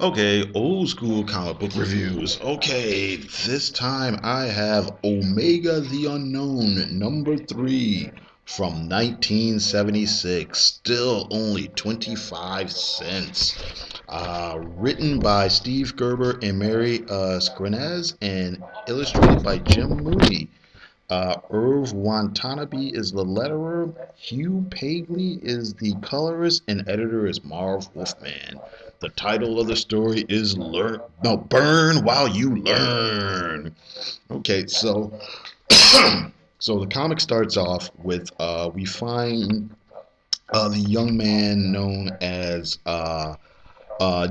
Okay, old school comic book reviews. Okay, this time I have Omega the Unknown number 3 from 1976. Still only 25 cents. Written by Steve Gerber and Mary Skrenes and illustrated by Jim Mooney. Irv Watanabe is the letterer. Hugh Paisley is the colorist, and editor is Marv Wolfman. The title of the story is Burn While You Learn. Okay, so the comic starts off with we find the young man known as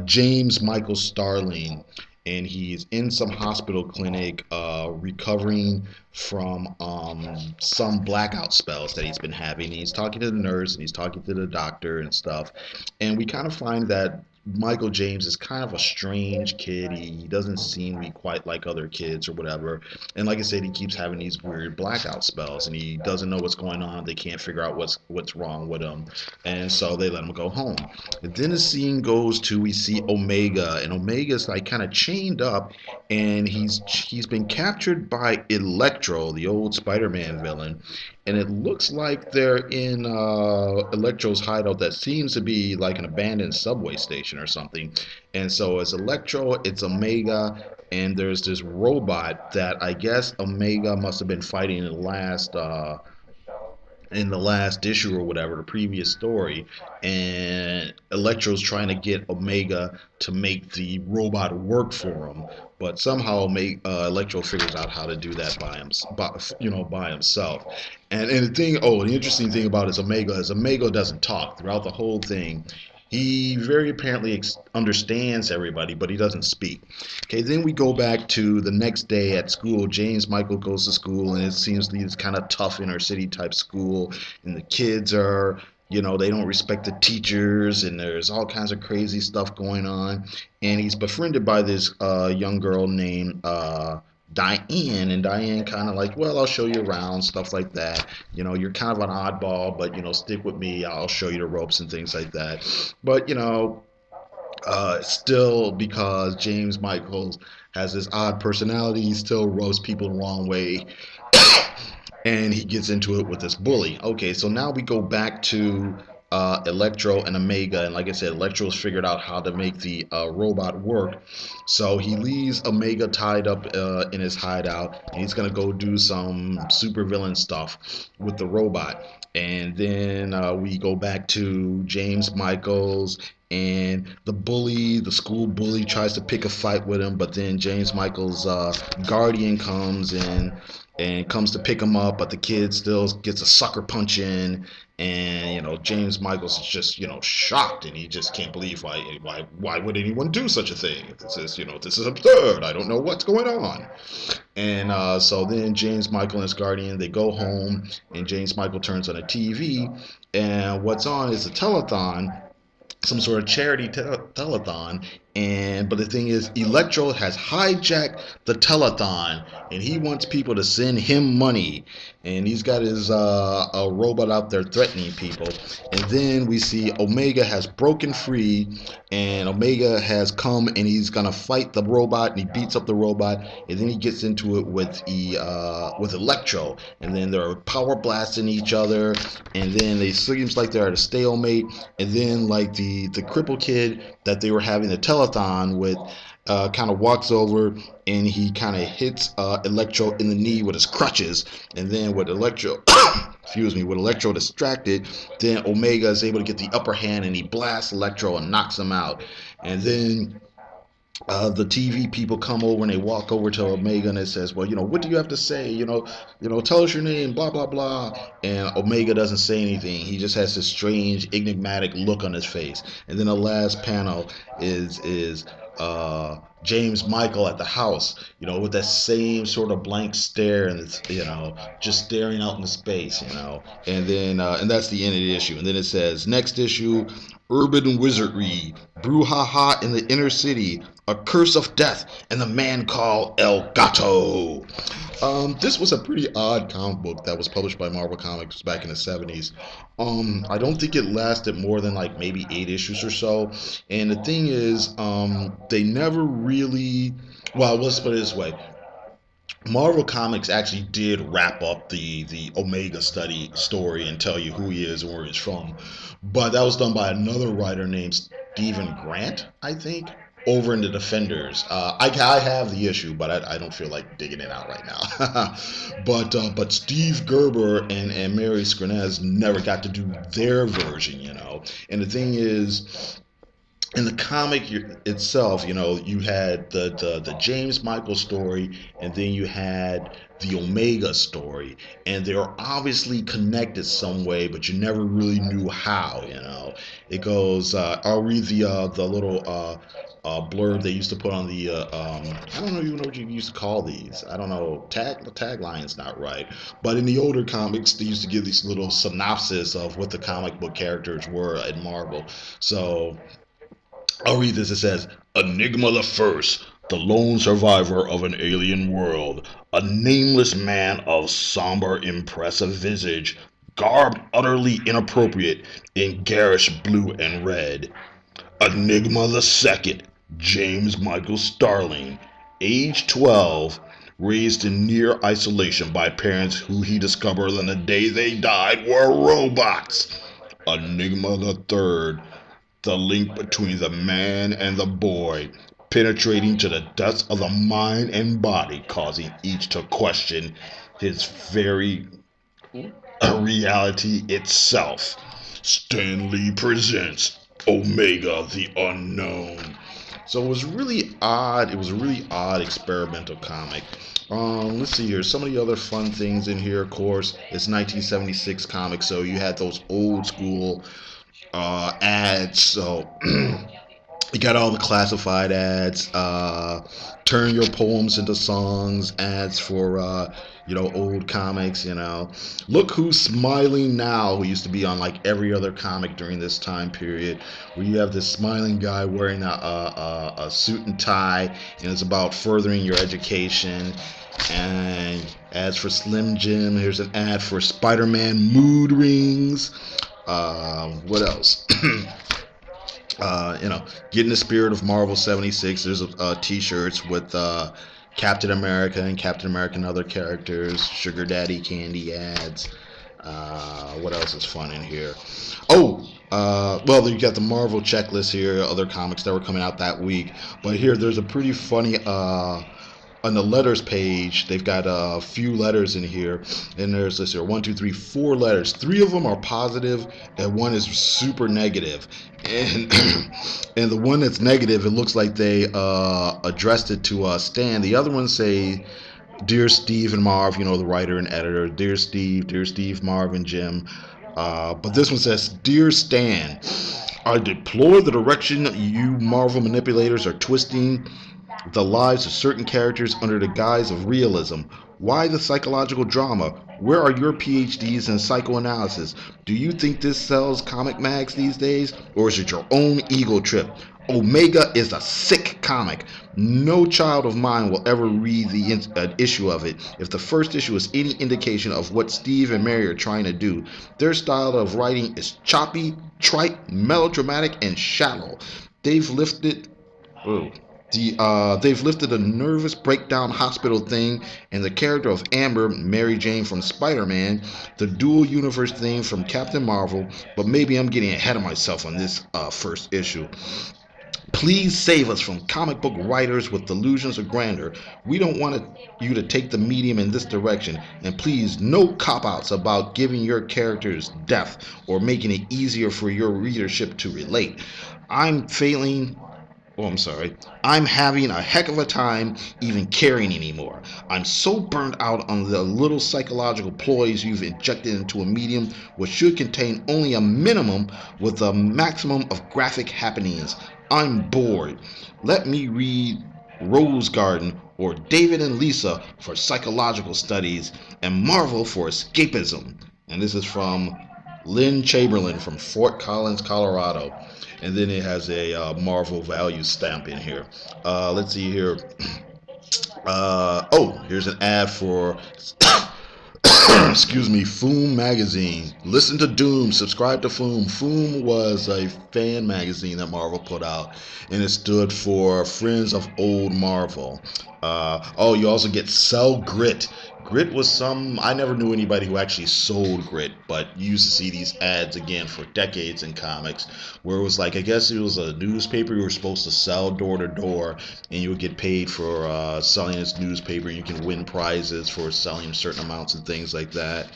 James Michael Starling, and he's in some hospital clinic recovering from some blackout spells that he's been having. He's talking to the nurse and he's talking to the doctor and stuff, and we kind of find that Michael James is kind of a strange kid. He doesn't seem to be quite like other kids or whatever. And like I said, he keeps having these weird blackout spells, and he doesn't know what's going on. They can't figure out what's wrong with him, and so they let him go home. And then the scene goes to we see Omega, and Omega's like kind of chained up, and he's been captured by Electro, the old Spider-Man villain, and it looks like they're in Electro's hideout that seems to be like an abandoned subway station or something. And so it's Electro, it's Omega, and there's this robot that I guess Omega must have been fighting in the last issue or whatever, the previous story, and Electro's trying to get Omega to make the robot work for him, but somehow Electro figures out how to do that by himself. And the interesting thing about Omega is Omega doesn't talk throughout the whole thing. He very apparently understands everybody, but he doesn't speak. Okay, then we go back to the next day at school. James Michael goes to school, and it seems to be this kind of tough inner city type school, and the kids are, they don't respect the teachers, and there's all kinds of crazy stuff going on. And he's befriended by this young girl named Diane, and Diane kind of like, well, I'll show you around, stuff like that. You're kind of an oddball, but stick with me. I'll show you the ropes and things like that. But still, because James Michaels has this odd personality, he still roasts people the wrong way, and he gets into it with this bully. Okay, so now we go back to Electro and Omega, and like I said, Electro's figured out how to make the robot work. So he leaves Omega tied up in his hideout, and he's gonna go do some supervillain stuff with the robot. And then we go back to James Michaels, and the school bully, tries to pick a fight with him, but then James Michaels' guardian comes and comes to pick him up, but the kid still gets a sucker punch in, and James Michaels is just shocked, and he just can't believe why would anyone do such a thing. This is absurd. I don't know what's going on. And so then James Michael and his guardian, they go home, and James Michael turns on a TV, and what's on is a telethon, some sort of charity telethon. And but the thing is, Electro has hijacked the telethon, and he wants people to send him money, and he's got his a robot out there threatening people. And then we see Omega has broken free, and Omega has come, and he's gonna fight the robot, and he beats up the robot, and then he gets into it with Electro, and then they're power blasting each other, and then it seems like they're at a stalemate. And then like the cripple kid that they were having the telethon with kind of walks over, and he kind of hits Electro in the knee with his crutches. And then with Electro with Electro distracted, then Omega is able to get the upper hand, and he blasts Electro and knocks him out. And then the TV people come over, and they walk over to Omega, and it says, well, what do you have to say? Tell us your name, blah, blah, blah. And Omega doesn't say anything. He just has this strange, enigmatic look on his face. And then the last panel is James Michael at the house, with that same sort of blank stare, and it's, just staring out into space, and then and that's the end of the issue. And then it says, next issue, Urban Wizardry, brouhaha in the inner city, A Curse of Death, and The Man Called El Gato. This was a pretty odd comic book that was published by Marvel Comics back in the 70s. I don't think it lasted more than like maybe 8 issues or so. And the thing is, they never really. Well, let's put it this way. Marvel Comics actually did wrap up the Omega study story and tell you who he is and where he's from, but that was done by another writer named Stephen Grant, I think, over in the Defenders. I have the issue, but I don't feel like digging it out right now. But Steve Gerber and Mary Skrenes never got to do their version, you know. And the thing is, in the comic itself, you know, you had the James Michael story, and then you had the Omega story, and they are obviously connected some way, but you never really knew how. You know, it goes. I'll read the little blurb they used to put on the. I don't know even know what you used to call these. I don't know. Tagline's not right, but in the older comics, they used to give these little synopsis of what the comic book characters were at Marvel. So I'll read this. It says, Enigma the First, the lone survivor of an alien world, a nameless man of somber, impressive visage, garbed utterly inappropriate in garish blue and red. Enigma the Second, James Michael Starling, age 12, raised in near isolation by parents who he discovered on the day they died were robots. Enigma the Third, the link between the man and the boy, penetrating to the depths of the mind and body, causing each to question his very reality itself. Stan Lee presents Omega the Unknown. So it was really odd. It was a really odd experimental comic. Let's see here. Some of the other fun things in here, of course, it's 1976 comic, so you had those old school ads. So you got all the classified ads, turn your poems into songs, ads for old comics. Look Who's Smiling Now, who used to be on like every other comic during this time period, where you have this smiling guy wearing a suit and tie, and it's about furthering your education. And ads for Slim Jim. Here's an ad for Spider-Man mood rings. What else? Get in the spirit of Marvel 76. There's t-shirts with Captain America and Captain America and other characters. Sugar Daddy candy ads. What else is fun in here? Well, you got the Marvel checklist here, other comics that were coming out that week. But here, there's a pretty funny on the letters page. They've got a few letters in here, and there's this here 1, 2, 3, 4 letters. 3 of them are positive, and 1 is super negative. And and the one that's negative, it looks like they addressed it to Stan. The other ones say, "Dear Steve and Marv," the writer and editor. "Dear Steve, Marv, and Jim." But this one says, "Dear Stan, I deplore the direction you Marvel manipulators are twisting the lives of certain characters under the guise of realism. Why the psychological drama? Where are your PhDs in psychoanalysis? Do you think this sells comic mags these days? Or is it your own ego trip? Omega is a sick comic. No child of mine will ever read the issue of it if the first issue is any indication of what Steve and Mary are trying to do. Their style of writing is choppy, trite, melodramatic, and shallow. They've lifted a nervous breakdown hospital thing and the character of Amber, Mary Jane from Spider-Man, the dual universe thing from Captain Marvel, but maybe I'm getting ahead of myself on this first issue. Please save us from comic book writers with delusions of grandeur. We don't want you to take the medium in this direction. And please, no cop-outs about giving your characters depth or making it easier for your readership to relate. I'm having a heck of a time even caring anymore. I'm so burnt out on the little psychological ploys you've injected into a medium which should contain only a minimum with a maximum of graphic happenings. I'm bored. Let me read Rose Garden or David and Lisa for psychological studies and Marvel for escapism. And this is from Lynn Chamberlain from Fort Collins, Colorado. And then it has a Marvel value stamp in here. Let's see here. Oh, here's an ad for excuse me, Foom magazine. Listen to Doom, subscribe to Foom. Foom was a fan magazine that Marvel put out, and it stood for Friends of Old Marvel. Oh, you also get Sell Grit. Grit was I never knew anybody who actually sold Grit, but you used to see these ads again for decades in comics where it was like, I guess it was a newspaper you were supposed to sell door to door, and you would get paid for selling this newspaper. You can win prizes for selling certain amounts and things like that.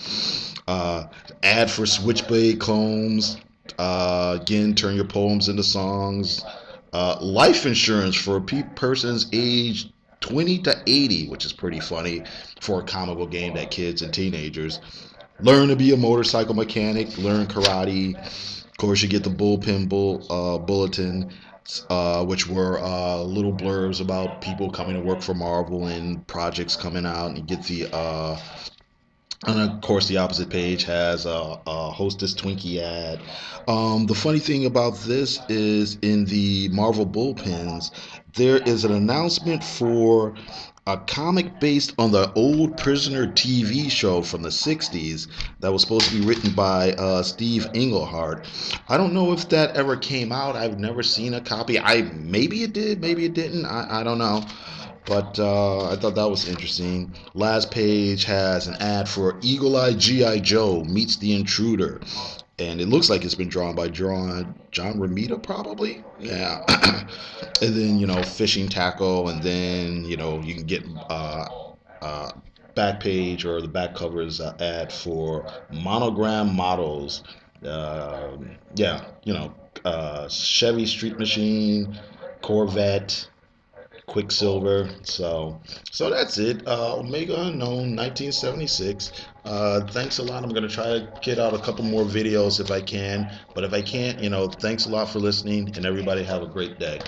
Ad for Switchblade clones. Again, turn your poems into songs. Life insurance for persons aged 20 to 80, which is pretty funny for a comic book game that kids and teenagers. Learn to be a motorcycle mechanic, learn karate. Of course, you get the bulletin, which were little blurbs about people coming to work for Marvel and projects coming out. And you get and of course, the opposite page has a Hostess Twinkie ad. The funny thing about this is in the Marvel bullpens, there is an announcement for a comic based on the old Prisoner TV show from the 60s that was supposed to be written by Steve Englehart. I don't know if that ever came out. I've never seen a copy. Maybe it did, maybe it didn't. I don't know. But I thought that was interesting. Last page has an ad for Eagle Eye G.I. Joe meets the Intruder. And it looks like it's been drawn by John Romita, probably. Yeah. And then, fishing tackle. And then, you can get back page or the back cover is an ad for Monogram Models. Yeah, Chevy Street Machine, Corvette, Quicksilver. So that's it. Omega Unknown, 1976. Thanks a lot. I'm gonna try to get out a couple more videos if I can, but if I can't, thanks a lot for listening, and everybody have a great day.